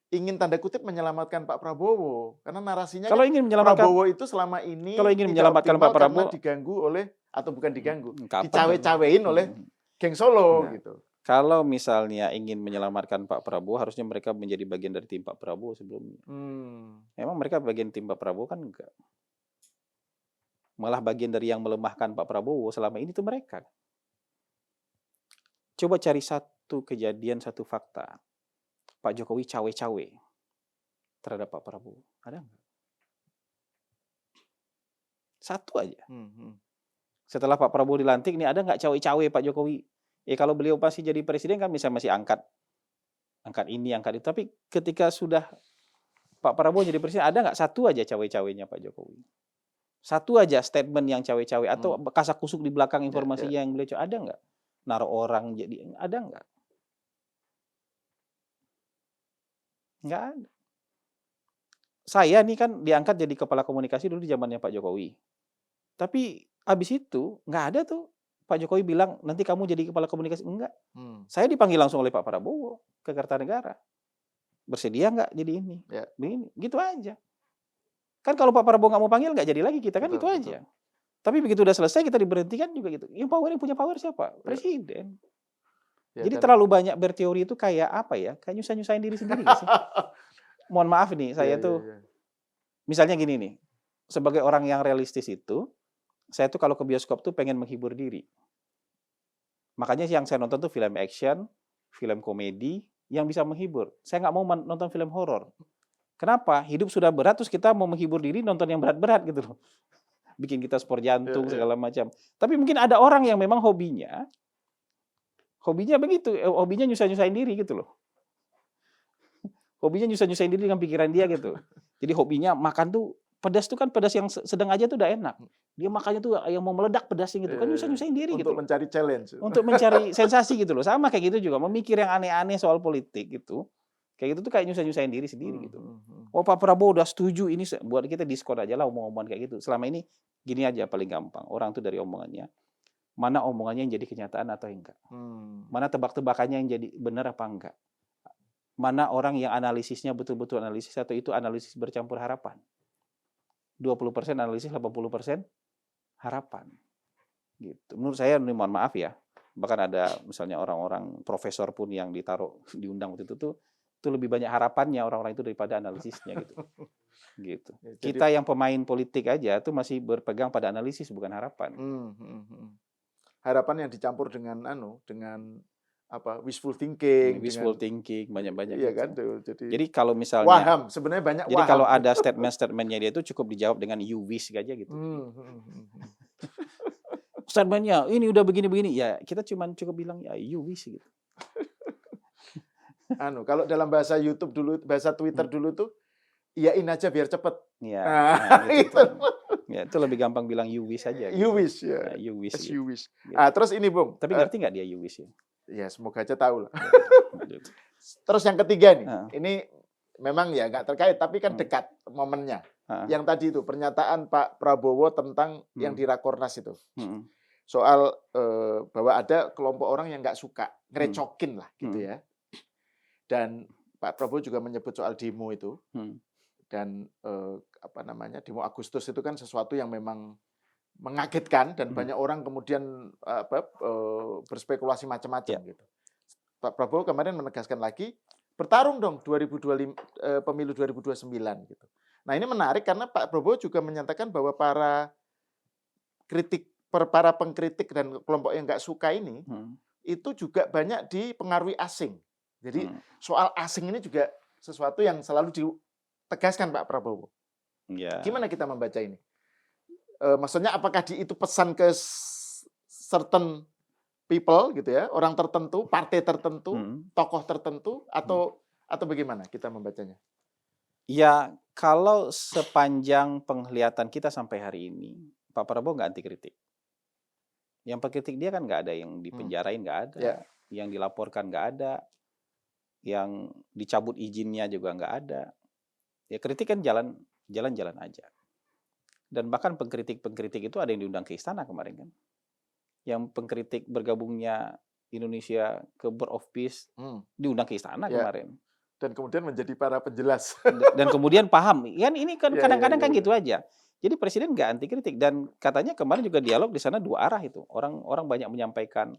ingin tanda kutip menyelamatkan Pak Prabowo, karena narasinya kalau ingin menyelamatkan Prabowo itu selama ini kalau ingin menyelamatkan Pak Prabowo diganggu oleh atau bukan diganggu, dicawe-cawein oleh geng Solo gitu. Kalau misalnya ingin menyelamatkan Pak Prabowo, harusnya mereka menjadi bagian dari tim Pak Prabowo sebelumnya. Emang mereka bagian tim Pak Prabowo kan enggak. Malah bagian dari yang melemahkan Pak Prabowo selama ini tuh mereka. Coba cari satu kejadian, satu fakta. Pak Jokowi cawe-cawe terhadap Pak Prabowo. Ada enggak? Satu aja. Setelah Pak Prabowo dilantik, nih ada nggak cawe-cawe Pak Jokowi? Kalau beliau pasti jadi presiden kan masih angkat ini, angkat itu. Tapi ketika sudah Pak Prabowo jadi presiden, ada nggak satu aja cawe-cawenya Pak Jokowi? Satu aja statement yang cawe-cawe atau kasak kusuk di belakang informasi yang beliau ada nggak? Naruh orang jadi, ada nggak? Nggak ada. Saya nih kan diangkat jadi kepala komunikasi dulu di zamannya Pak Jokowi. Tapi abis itu nggak ada tuh Pak Jokowi bilang nanti kamu jadi kepala komunikasi. Enggak. Saya dipanggil langsung oleh Pak Prabowo ke Kertanegara. Bersedia nggak jadi ini? Begini, gitu aja. Kan kalau Pak Prabowo nggak mau panggil nggak jadi lagi kita kan, betul, gitu aja. Tapi begitu udah selesai kita diberhentikan juga gitu. Yang punya power siapa? Presiden. Jadi terlalu banyak berteori itu kayak apa ya? Kayak nyusahin diri sendiri nggak sih? Mohon maaf nih, saya tuh misalnya gini nih. Sebagai orang yang realistis itu, saya tuh kalau ke bioskop tuh pengen menghibur diri. Makanya yang saya nonton tuh film action, film komedi yang bisa menghibur. Saya nggak mau nonton film horor. Kenapa? Hidup sudah berat terus kita mau menghibur diri nonton yang berat-berat gitu loh. bikin kita sport jantung Iya, iya. segala macam. Tapi mungkin ada orang yang memang hobinya begitu, hobinya nyusahin diri gitu loh. Hobinya nyusahin diri dengan pikiran dia gitu. Jadi hobinya makan tuh pedas tuh kan pedas yang sedang aja tuh udah enak. Dia makannya tuh yang mau meledak pedasnya gitu kan nyusahin diri gitu Untuk loh. mencari challenge. Untuk mencari sensasi gitu loh. Sama kayak gitu juga memikir yang aneh-aneh soal politik gitu. Kayak gitu tuh kayak nyusahin diri sendiri gitu. Oh Pak Prabowo udah setuju ini buat kita diskon aja lah omong-omongan kayak gitu. Selama ini gini aja paling gampang. Orang tuh dari omongannya mana omongannya yang jadi kenyataan atau enggak. Mana tebak-tebakannya yang jadi benar apa enggak. Mana orang yang analisisnya betul-betul analisis atau itu analisis bercampur harapan. 20% analisis, 80% harapan. Gitu. Menurut saya, ini mohon maaf ya, bahkan ada misalnya orang-orang profesor pun yang diundang waktu itu tuh lebih banyak harapannya orang-orang itu daripada analisisnya gitu. Gitu. Jadi, kita yang pemain politik aja tuh masih berpegang pada analisis bukan harapan. Harapan yang dicampur dengan wishful thinking, thinking banyak-banyak iya gitu. kan tuh. Jadi kalau misalnya waham, sebenarnya banyak jadi waham. kalau ada statement-statementnya dia itu cukup dijawab dengan you wish aja gitu. Statementnya ini udah begini-begini ya kita cukup bilang ya you wish gitu. Kalau dalam bahasa YouTube dulu, bahasa Twitter dulu tuh iyain aja biar cepet. Ya, itu. Ya, itu lebih gampang bilang you wish aja. You gitu. wish ya. Nah, you wish. You wish. Gitu. Terus ini Bung. Tapi ngerti nggak dia you wish ya? Ya semoga aja tahu lah. Terus yang ketiga nih, ini memang ya nggak terkait tapi kan dekat momennya. Yang tadi itu pernyataan Pak Prabowo tentang yang di Rakornas itu. Soal bahwa ada kelompok orang yang nggak suka, ngerecokin lah gitu ya. Dan Pak Prabowo juga menyebut soal demo itu. Dan demo Agustus itu kan sesuatu yang memang mengagetkan dan banyak orang kemudian berspekulasi macam-macam gitu. Pak Prabowo kemarin menegaskan lagi bertarung dong 2025 pemilu 2029 gitu. Nah, ini menarik karena Pak Prabowo juga menyatakan bahwa para pengkritik dan kelompok yang nggak suka ini itu juga banyak dipengaruhi asing. Jadi soal asing ini juga sesuatu yang selalu ditegaskan Pak Prabowo. Ya. Gimana kita membaca ini? Maksudnya apakah itu pesan ke certain people gitu ya, orang tertentu, partai tertentu, tokoh tertentu atau bagaimana kita membacanya? Ya, kalau sepanjang penglihatan kita sampai hari ini, Pak Prabowo nggak anti kritik. Yang pengkritik dia kan nggak ada yang dipenjarain, nggak ada, yang dilaporkan nggak ada, yang dicabut izinnya juga nggak ada. Ya kritik kan jalan-jalan aja. Dan bahkan pengkritik itu ada yang diundang ke istana kemarin kan. Yang pengkritik bergabungnya Indonesia ke Board of Peace diundang ke istana kemarin. Dan kemudian menjadi para penjelas. Dan kemudian paham. Kan ini kan kadang-kadang kan gitu aja. Jadi presiden nggak anti kritik dan katanya kemarin juga dialog di sana dua arah itu. Orang banyak menyampaikan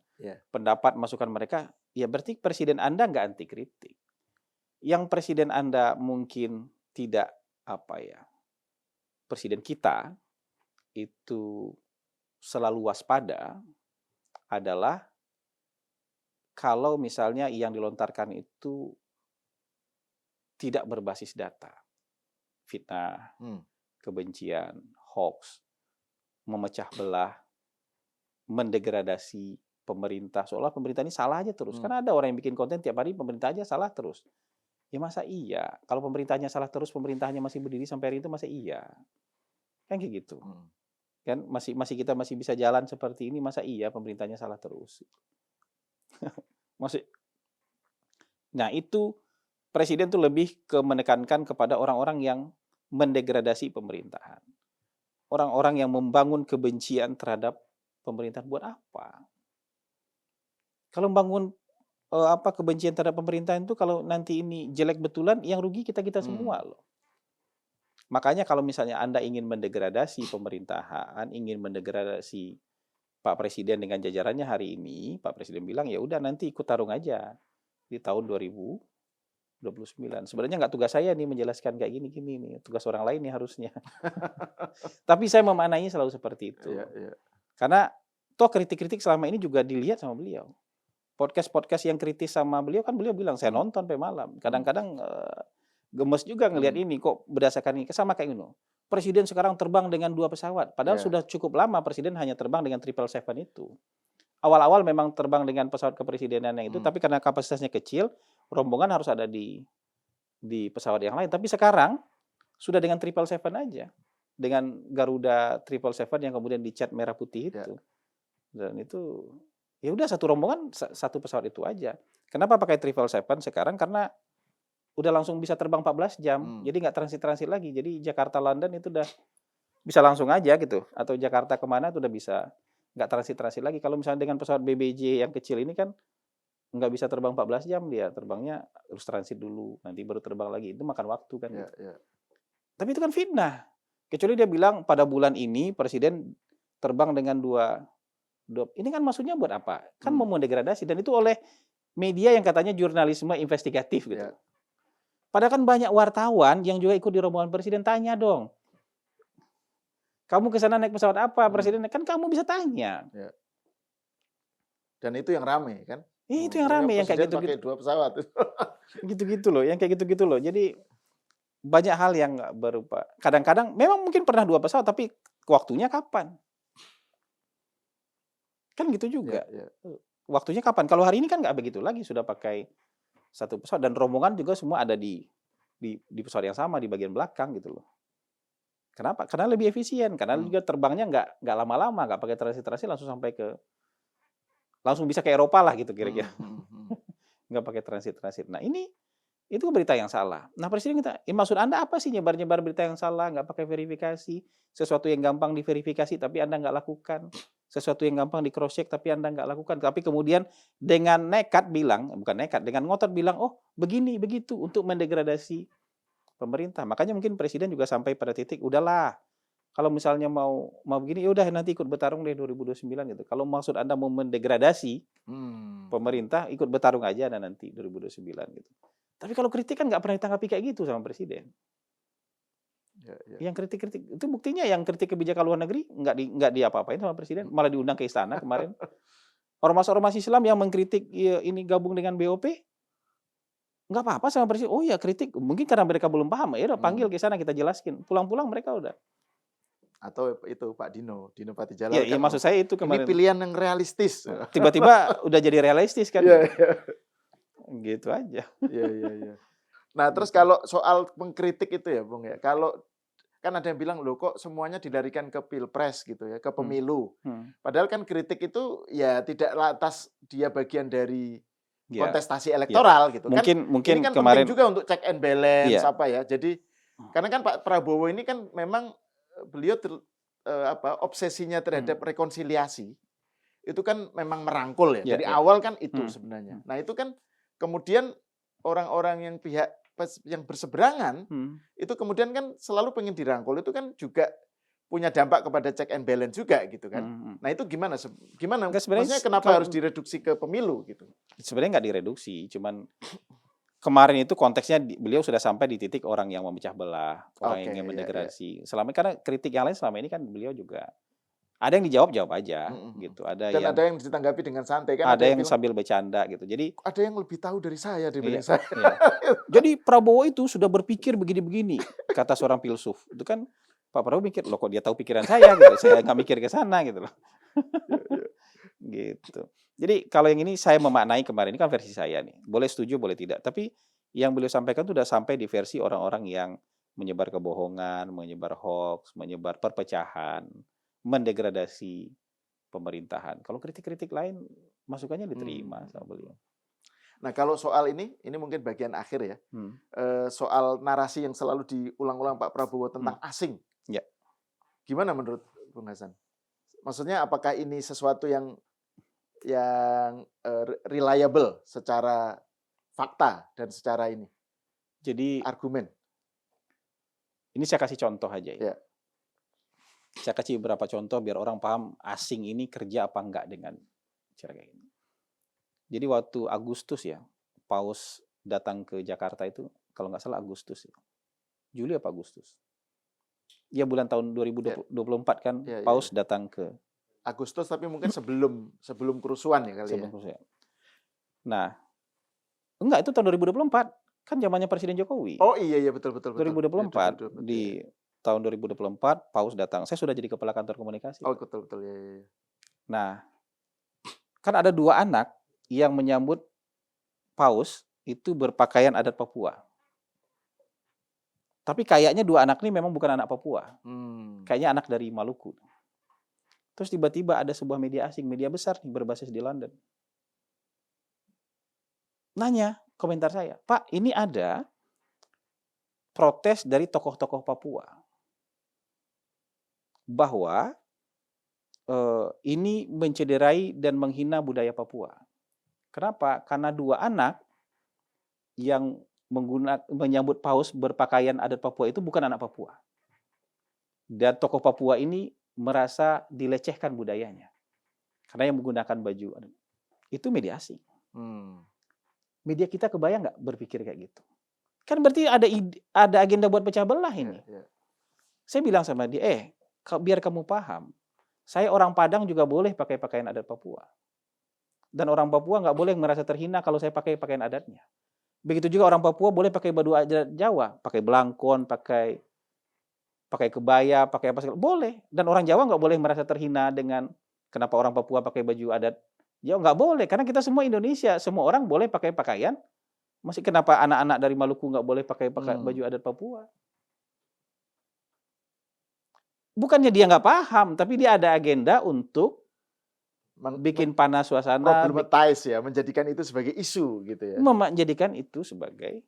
pendapat masukan mereka. Ya berarti presiden Anda nggak anti kritik. Yang presiden Anda mungkin tidak presiden kita itu selalu waspada adalah kalau misalnya yang dilontarkan itu tidak berbasis data, fitnah, kebencian, hoax, memecah belah, mendegradasi pemerintah, seolah pemerintah ini salah aja terus. Karena ada orang yang bikin konten tiap hari pemerintah aja salah terus. Ya masa iya? Kalau pemerintahnya salah terus, pemerintahnya masih berdiri sampai hari itu masa iya? Kan kayak gitu. Kan kita masih bisa jalan seperti ini, masa iya pemerintahnya salah terus? Nah, itu presiden tuh lebih ke menekankan kepada orang-orang yang mendegradasi pemerintahan. Orang-orang yang membangun kebencian terhadap pemerintahan buat apa? Kalau membangun kebencian terhadap pemerintahan itu kalau nanti ini jelek betulan yang rugi kita semua loh. Makanya kalau misalnya Anda ingin mendegradasi pemerintahan, ingin mendegradasi Pak Presiden dengan jajarannya hari ini, Pak Presiden bilang ya udah nanti ikut tarung aja di tahun 2029. Sebenarnya nggak tugas saya nih menjelaskan kayak gini nih, tugas orang lain nih harusnya. Tapi saya memaknainya selalu seperti itu. Karena toh kritik-kritik selama ini juga dilihat sama beliau. Podcast yang kritis sama beliau kan beliau bilang saya nonton sampai malam. Kadang-kadang gemes juga ngelihat ini kok berdasarkan ini sama kayak Presiden sekarang terbang dengan 2 pesawat. Padahal Ya. sudah cukup lama Presiden hanya terbang dengan 777 itu. Awal-awal memang terbang dengan pesawat kepresidenan yang itu, tapi karena kapasitasnya kecil, rombongan harus ada di pesawat yang lain. Tapi sekarang sudah dengan 777 aja. Dengan Garuda 777 yang kemudian dicat merah putih itu. Dan itu ya udah satu rombongan satu pesawat itu aja. Kenapa pakai 777 sekarang? Karena udah langsung bisa terbang 14 jam. Jadi nggak transit-transit lagi. Jadi Jakarta London itu udah bisa langsung aja gitu. Atau Jakarta kemana itu udah bisa nggak transit-transit lagi. Kalau misalnya dengan pesawat BBJ yang kecil ini kan nggak bisa terbang 14 jam dia. Terbangnya harus transit dulu. Nanti baru terbang lagi. Itu makan waktu kan. Gitu. Tapi itu kan fitnah. Kecuali dia bilang pada bulan ini Presiden terbang dengan dua. Ini kan maksudnya buat apa? Kan mau mendegradasi. Dan itu oleh media yang katanya jurnalisme investigatif gitu. Padahal kan banyak wartawan yang juga ikut di rombongan Presiden. Tanya dong. Kamu ke sana naik pesawat apa? Presiden kan kamu bisa tanya. Dan itu yang rame kan? Itu yang rame yang kayak gitu-gitu. Pakai 2 pesawat. Gitu-gitu loh, yang kayak gitu-gitu loh. Jadi banyak hal yang nggak berupa. Kadang-kadang memang mungkin pernah 2 pesawat, tapi waktunya kapan? Kan gitu juga. Waktunya kapan? Kalau hari ini kan nggak begitu lagi, sudah pakai 1 pesawat dan rombongan juga semua ada di pesawat yang sama di bagian belakang gitu loh. Kenapa? Karena lebih efisien, karena juga terbangnya nggak lama-lama, nggak pakai transit-transit langsung bisa ke Eropa lah gitu kira-kira. Nggak pakai transit-transit. Nah itu berita yang salah. Nah Presiden kita, maksud Anda apa sih nyebar-nyebar berita yang salah, nggak pakai verifikasi, sesuatu yang gampang diverifikasi tapi Anda nggak lakukan, sesuatu yang gampang di cross check tapi Anda nggak lakukan, tapi kemudian dengan nekat bilang, bukan nekat, dengan ngotot bilang, oh begini begitu untuk mendegradasi pemerintah. Makanya mungkin Presiden juga sampai pada titik, udahlah, kalau misalnya mau begini, ya udah nanti ikut bertarung deh 2029 gitu. Kalau maksud Anda mau mendegradasi pemerintah, ikut bertarung aja nanti 2029 gitu. Tapi kalau kritik kan nggak pernah ditanggapi kayak gitu sama Presiden. Yang kritik-kritik itu buktinya yang kritik kebijakan luar negeri nggak diapa-apain sama Presiden, malah diundang ke istana kemarin. Ormas-ormas Islam yang mengkritik ini gabung dengan BOP nggak apa-apa sama Presiden. Oh ya kritik, mungkin karena mereka belum paham. Ya udah panggil ke sana kita jelaskin. Pulang-pulang mereka udah. Atau itu Pak Dino Patijalal. Ya, kan, maksud saya itu kemarin. Ini pilihan yang realistis. Tiba-tiba udah jadi realistis kan. Gitu aja. Iya. Nah terus kalau soal mengkritik itu ya Bung ya, kalau kan ada yang bilang loh kok semuanya dilarikan ke pilpres gitu ya, ke pemilu. Padahal kan kritik itu ya tidak lantas dia bagian dari kontestasi elektoral gitu kan. Mungkin ini kan kemarin penting juga untuk check and balance apa ya. Jadi karena kan Pak Prabowo ini kan memang beliau obsesinya terhadap rekonsiliasi itu kan memang merangkul ya. Dari awal kan itu sebenarnya. Nah itu kan kemudian orang-orang yang pihak yang berseberangan itu kemudian kan selalu pengen dirangkul, itu kan juga punya dampak kepada check and balance juga gitu kan. Nah itu gimana? Maksudnya kenapa harus direduksi ke pemilu gitu? Sebenarnya nggak direduksi, cuman kemarin itu konteksnya beliau sudah sampai di titik orang yang memecah belah, orang yang ingin mendegradasi. Selama karena kritik yang lain selama ini kan beliau juga ada yang dijawab aja gitu. Ada yang ditanggapi dengan santai kan. Ada yang sambil bercanda gitu. Jadi ada yang lebih tahu dari saya dibanding saya. Jadi Prabowo itu sudah berpikir begini-begini, kata seorang filsuf. Itu kan Pak Prabowo mikir, loh kok dia tahu pikiran saya gitu. Saya nggak mikir ke sana gitu loh. Gitu. Jadi kalau yang ini saya memaknai kemarin, ini kan versi saya nih. Boleh setuju, boleh tidak. Tapi yang beliau sampaikan itu sudah sampai di versi orang-orang yang menyebar kebohongan, menyebar hoax, menyebar perpecahan, mendegradasi pemerintahan. Kalau kritik-kritik lain, masukannya diterima sama beliau. Nah kalau soal ini mungkin bagian akhir ya. Soal narasi yang selalu diulang-ulang Pak Prabowo tentang asing. Ya. Gimana menurut Bung Hasan? Maksudnya apakah ini sesuatu yang reliable secara fakta dan secara ini? Jadi argumen. Ini saya kasih contoh aja ya. Saya kasih beberapa contoh biar orang paham asing ini kerja apa enggak dengan cara kayak ini. Jadi waktu Agustus ya, Paus datang ke Jakarta itu, kalau nggak salah Agustus ya. Juli apa Agustus? Ya bulan tahun 2024 kan, Paus datang ke Agustus, tapi mungkin sebelum kerusuhan ya kali ya. Kerusuhan. Nah, enggak, itu tahun 2024. Kan zamannya Presiden Jokowi. Oh iya betul. 2024 di tahun 2024 Paus datang. Saya sudah jadi kepala kantor komunikasi. Oh, betul ya, ya. Nah, kan ada 2 anak yang menyambut Paus itu berpakaian adat Papua. Tapi kayaknya 2 anak ini memang bukan anak Papua. Kayaknya anak dari Maluku. Terus tiba-tiba ada sebuah media asing, media besar nih berbasis di London. Nanya komentar saya, Pak, ini ada protes dari tokoh-tokoh Papua bahwa ini mencederai dan menghina budaya Papua. Kenapa? Karena 2 anak yang menyambut Paus berpakaian adat Papua itu bukan anak Papua. Dan tokoh Papua ini merasa dilecehkan budayanya. Karena yang menggunakan baju. Itu media asing. Media kita kebayang nggak berpikir kayak gitu? Kan berarti ada agenda buat pecah belah ini. Saya bilang sama dia, biar kamu paham, saya orang Padang juga boleh pakai pakaian adat Papua. Dan orang Papua nggak boleh merasa terhina kalau saya pakai pakaian adatnya. Begitu juga orang Papua boleh pakai baju adat Jawa, pakai belangkon, pakai kebaya, pakai apa segala, boleh. Dan orang Jawa nggak boleh merasa terhina dengan kenapa orang Papua pakai baju adat Jawa, nggak boleh. Karena kita semua Indonesia, semua orang boleh pakai pakaian. Masih kenapa anak-anak dari Maluku nggak boleh pakai baju adat Papua? Bukannya dia nggak paham, tapi dia ada agenda untuk bikin panas suasana, problematize ya, menjadikan itu sebagai isu gitu ya. Menjadikan itu sebagai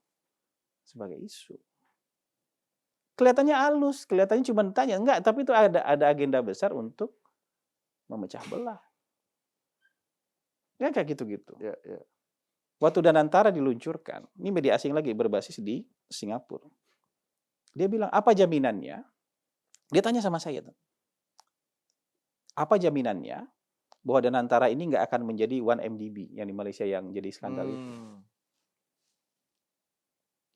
isu. Kelihatannya halus, kelihatannya cuma tanya, enggak, tapi itu ada agenda besar untuk memecah belah. Ya kayak gitu-gitu. Ya. Waktu Danantara diluncurkan, ini media asing lagi berbasis di Singapura. Dia bilang, apa jaminannya? Dia tanya sama saya, apa jaminannya bahwa Danantara ini nggak akan menjadi 1MDB yang di Malaysia yang jadi skandal itu.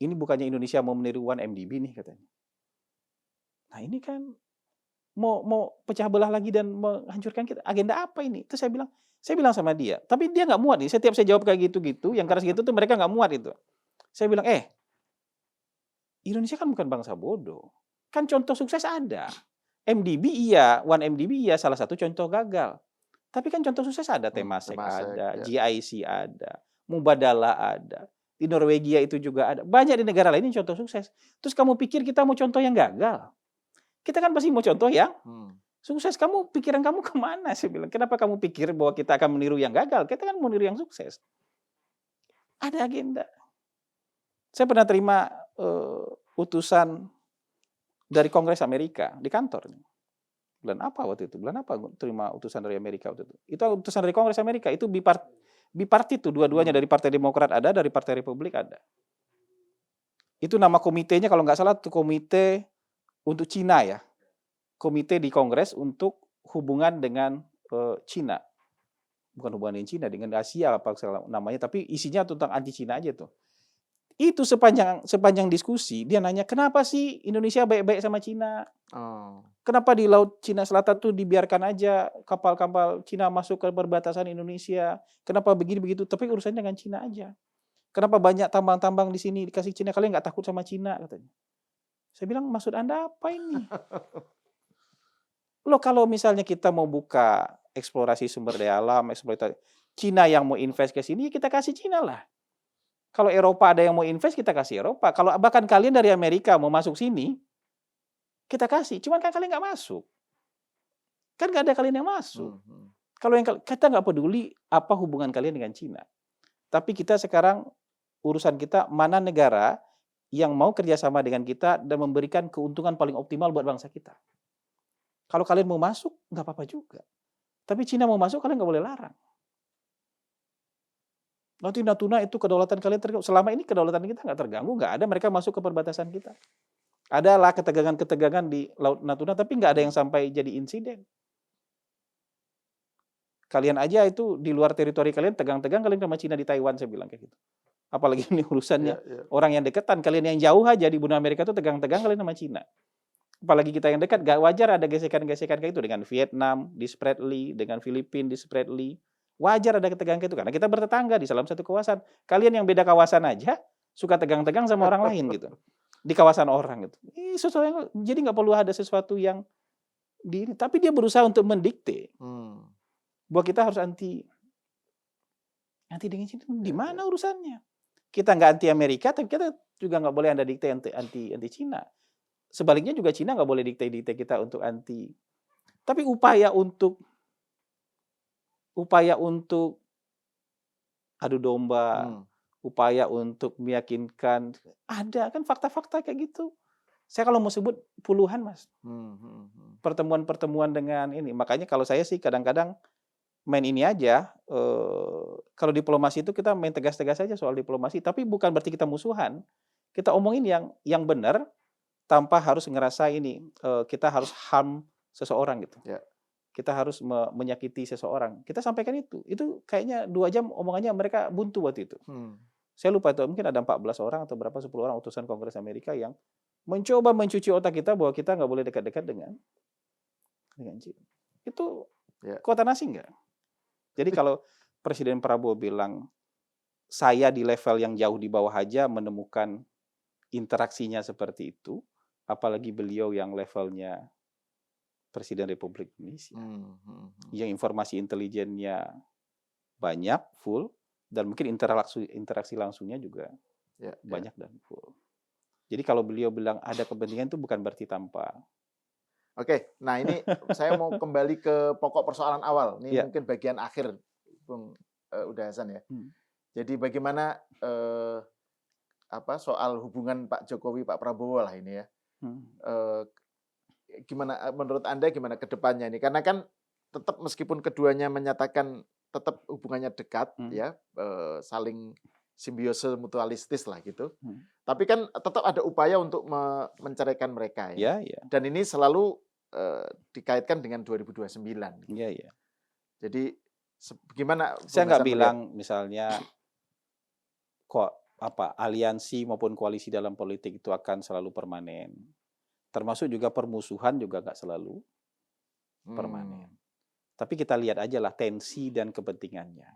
Ini bukannya Indonesia mau meniru 1MDB nih katanya. Nah ini kan mau pecah belah lagi dan menghancurkan kita. Agenda apa ini? Terus saya bilang sama dia, tapi dia nggak muat nih. Setiap saya jawab kayak gitu-gitu, yang keras gitu tuh mereka nggak muat itu. Saya bilang, Indonesia kan bukan bangsa bodoh. Kan contoh sukses ada. MDB iya, 1MDB iya, salah satu contoh gagal. Tapi kan contoh sukses ada, Temasek ada, GIC ada, Mubadala ada. Di Norwegia itu juga ada. Banyak di negara lain yang contoh sukses. Terus kamu pikir kita mau contoh yang gagal? Kita kan pasti mau contoh yang sukses. Pikiran kamu kemana? Saya bilang, kenapa kamu pikir bahwa kita akan meniru yang gagal? Kita kan mau meniru yang sukses. Ada agenda. Saya pernah terima utusan dari Kongres Amerika di kantor. Bulan apa waktu itu? Bulan apa terima utusan dari Amerika waktu itu? Itu utusan dari Kongres Amerika. Itu bipartit tuh, dua-duanya dari Partai Demokrat ada, dari Partai Republik ada. Itu nama komitenya kalau nggak salah itu komite untuk Cina ya. Komite di Kongres untuk hubungan dengan Cina. Bukan hubungan dengan Cina, dengan Asia apa namanya, tapi isinya tentang anti Cina aja tuh. Itu sepanjang diskusi dia nanya, kenapa sih Indonesia baik-baik sama Cina? Kenapa di Laut Cina Selatan tuh dibiarkan aja kapal-kapal Cina masuk ke perbatasan Indonesia? Kenapa begini-begitu? Tapi urusannya dengan Cina aja. Kenapa banyak tambang-tambang di sini dikasih Cina? Kalian nggak takut sama Cina katanya. Saya bilang, maksud Anda apa ini? Loh kalau misalnya kita mau buka eksplorasi sumber daya alam, eksploitasi Cina yang mau invest ke sini, kita kasih Cina lah. Kalau Eropa ada yang mau invest, kita kasih Eropa. Kalau bahkan kalian dari Amerika mau masuk sini, kita kasih. Cuman kan kalian nggak masuk. Kan nggak ada kalian yang masuk. Kalau kita nggak peduli apa hubungan kalian dengan Cina. Tapi kita sekarang, urusan kita mana negara yang mau kerjasama dengan kita dan memberikan keuntungan paling optimal buat bangsa kita. Kalau kalian mau masuk, nggak apa-apa juga. Tapi Cina mau masuk, kalian nggak boleh larang. Nanti Natuna itu kedaulatan kalian terganggu. Selama ini kedaulatan kita nggak terganggu, nggak ada mereka masuk ke perbatasan kita. Adalah ketegangan-ketegangan di Laut Natuna, tapi nggak ada yang sampai jadi insiden. Kalian aja itu di luar teritori kalian tegang-tegang, kalian sama Cina di Taiwan, saya bilang kayak gitu. Apalagi ini urusannya orang yang deketan, kalian yang jauh aja di benua Amerika itu tegang-tegang kalian sama Cina. Apalagi kita yang dekat, gak wajar ada gesekan-gesekan kayak itu dengan Vietnam di Spratly, dengan Filipina di Spratly. Wajar ada ketegangan kayak itu karena kita bertetangga di dalam satu kawasan. Kalian yang beda kawasan aja suka tegang-tegang sama orang lain gitu. di kawasan orang gitu. Jadi nggak perlu ada sesuatu yang tapi dia berusaha untuk mendikte bahwa kita harus anti dengan Cina. Di mana urusannya? Kita nggak anti Amerika, tapi kita juga nggak boleh Anda dikte anti Cina. Sebaliknya juga Cina nggak boleh dikte kita untuk anti. Tapi upaya untuk adu domba, upaya untuk meyakinkan, ada kan fakta-fakta kayak gitu. Saya kalau mau sebut puluhan, Mas. Pertemuan-pertemuan dengan ini. Makanya kalau saya sih kadang-kadang main ini aja. Kalau diplomasi itu kita main tegas-tegas aja soal diplomasi. Tapi bukan berarti kita musuhan. Kita omongin yang benar tanpa harus ngerasa ini. Kita harus harm seseorang gitu. Ya. Kita harus menyakiti seseorang. Kita sampaikan itu. Itu kayaknya 2 jam omongannya mereka buntu waktu itu. Saya lupa itu, mungkin ada 14 orang atau berapa 10 orang utusan Kongres Amerika yang mencoba mencuci otak kita bahwa kita nggak boleh dekat-dekat dengan China. Itu kekuatan asing nggak? Jadi kalau Presiden Prabowo bilang saya di level yang jauh di bawah aja menemukan interaksinya seperti itu, apalagi beliau yang levelnya Presiden Republik Indonesia, yang informasi intelijennya banyak, full, dan mungkin interaksi langsungnya juga banyak dan full. Jadi kalau beliau bilang ada kepentingan itu bukan berarti tanpa. Oke, nah ini saya mau kembali ke pokok persoalan awal. Ini mungkin bagian akhir, Bung Uda Hasan ya. Jadi bagaimana soal hubungan Pak Jokowi, Pak Prabowo lah ini ya. Gimana menurut Anda gimana ke depannya ini? Karena kan tetap meskipun keduanya menyatakan tetap hubungannya dekat ya, saling simbiose mutualistis lah gitu. Tapi kan tetap ada upaya untuk menceraikan mereka ya. Dan ini selalu dikaitkan dengan 2029. Iya. Jadi gimana? Saya nggak bilang misalnya aliansi maupun koalisi dalam politik itu akan selalu permanen. Termasuk juga permusuhan juga nggak selalu permanen. Tapi kita lihat aja lah tensi dan kepentingannya.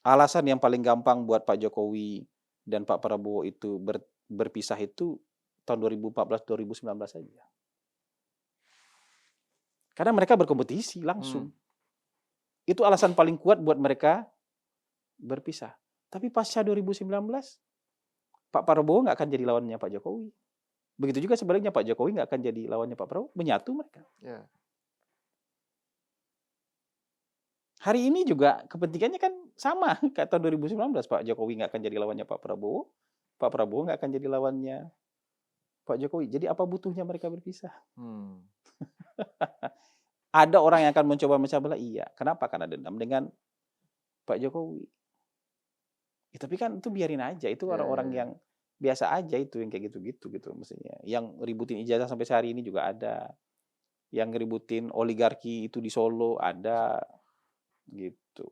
Alasan yang paling gampang buat Pak Jokowi dan Pak Prabowo itu berpisah itu tahun 2014-2019 saja. Karena mereka berkompetisi langsung. Itu alasan paling kuat buat mereka berpisah. Tapi pasca 2019, Pak Prabowo nggak akan jadi lawannya Pak Jokowi. Begitu juga sebaliknya Pak Jokowi nggak akan jadi lawannya Pak Prabowo. Menyatu mereka. Hari ini juga kepentingannya kan sama kayak tahun 2019. Pak Jokowi nggak akan jadi lawannya Pak Prabowo. Pak Prabowo nggak akan jadi lawannya Pak Jokowi. Jadi apa butuhnya mereka berpisah? Ada orang yang akan mencoba memecah belah. Iya. Kenapa? Karena dendam dengan Pak Jokowi. Tapi kan itu biarin aja. Itu orang-orang yang biasa aja itu yang kayak gitu-gitu gitu mestinya. Yang ributin ijazah sampai sehari ini juga ada. Yang ributin oligarki itu di Solo ada. Gitu.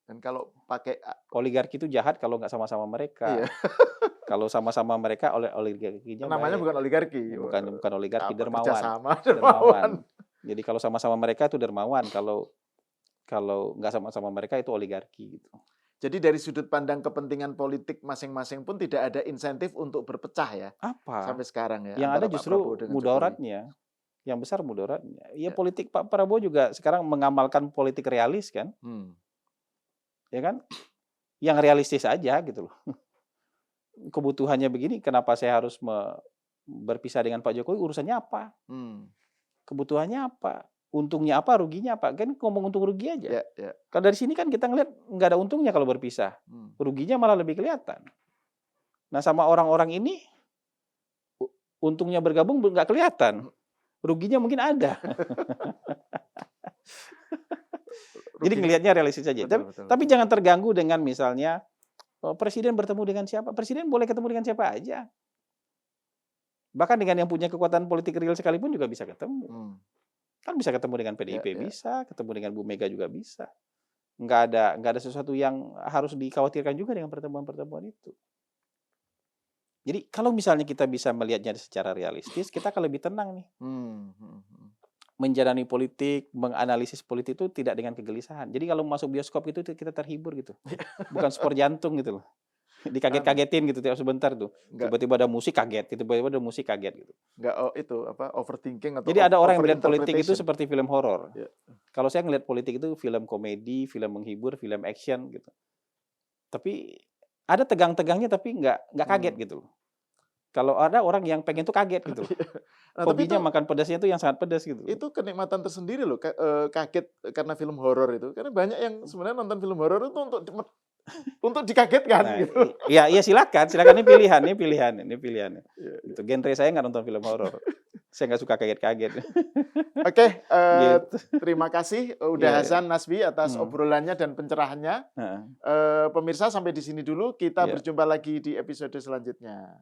Dan kalau pakai oligarki itu jahat kalau nggak sama-sama mereka. Kalau sama-sama mereka oligarkinya namanya baik. Bukan oligarki. Bukan oligarki, dermawan. Dermawan. Jadi kalau sama-sama mereka itu dermawan. Kalau nggak sama-sama mereka itu oligarki gitu. Jadi dari sudut pandang kepentingan politik masing-masing pun tidak ada insentif untuk berpecah ya. Apa? Sampai sekarang ya. Yang ada justru mudaratnya. Yang besar mudaratnya. Ya politik Pak Prabowo juga sekarang mengamalkan politik realis kan. Ya kan? Yang realistis aja gitu loh. Kebutuhannya begini, kenapa saya harus berpisah dengan Pak Jokowi? Urusannya apa? Kebutuhannya apa? Untungnya apa? Ruginya apa? Kan ngomong untung rugi aja. Kalau dari sini kan kita ngeliat nggak ada untungnya kalau berpisah. Ruginya malah lebih kelihatan. Nah sama orang-orang ini, untungnya bergabung nggak kelihatan. Ruginya mungkin ada. Jadi ngelihatnya realistis saja. Tapi jangan terganggu dengan misalnya presiden bertemu dengan siapa. Presiden boleh ketemu dengan siapa aja. Bahkan dengan yang punya kekuatan politik real sekalipun juga bisa ketemu. Kan bisa ketemu dengan PDIP bisa, ketemu dengan Bu Mega juga bisa. Nggak ada sesuatu yang harus dikhawatirkan juga dengan pertemuan-pertemuan itu. Jadi kalau misalnya kita bisa melihatnya secara realistis, kita akan lebih tenang nih. Menjalani politik, menganalisis politik itu tidak dengan kegelisahan. Jadi kalau masuk bioskop itu kita terhibur gitu. Bukan sport jantung gitu loh. Dikaget-kagetin gitu tiap sebentar tuh. Nggak Tiba-tiba ada musik kaget, tiba-tiba ada musik kaget gitu. nggak itu apa overthinking atau Jadi ada orang yang melihat politik itu overinterpretation. seperti film horor. Ya. Kalau saya ngelihat politik itu film komedi, film menghibur, film action gitu. Tapi ada tegang-tegangnya tapi nggak kaget gitu loh. Kalau ada orang yang pengen tuh kaget gitu loh. Nah, tapi Hobinya itu makan pedasnya tuh yang sangat pedas gitu. itu kenikmatan tersendiri loh, kaget karena film horor itu. Karena banyak yang sebenarnya nonton film horor itu untuk dikagetkan Nah, gitu. iya silakan ini pilihan. Iya, Itu genre saya nggak nonton film horor. Saya nggak suka kaget-kaget. Oke, Gitu. terima kasih udah Iya. Hasan Nasbi atas obrolannya dan pencerahannya. Heeh. Pemirsa sampai di sini dulu, kita Iya. berjumpa lagi di episode selanjutnya.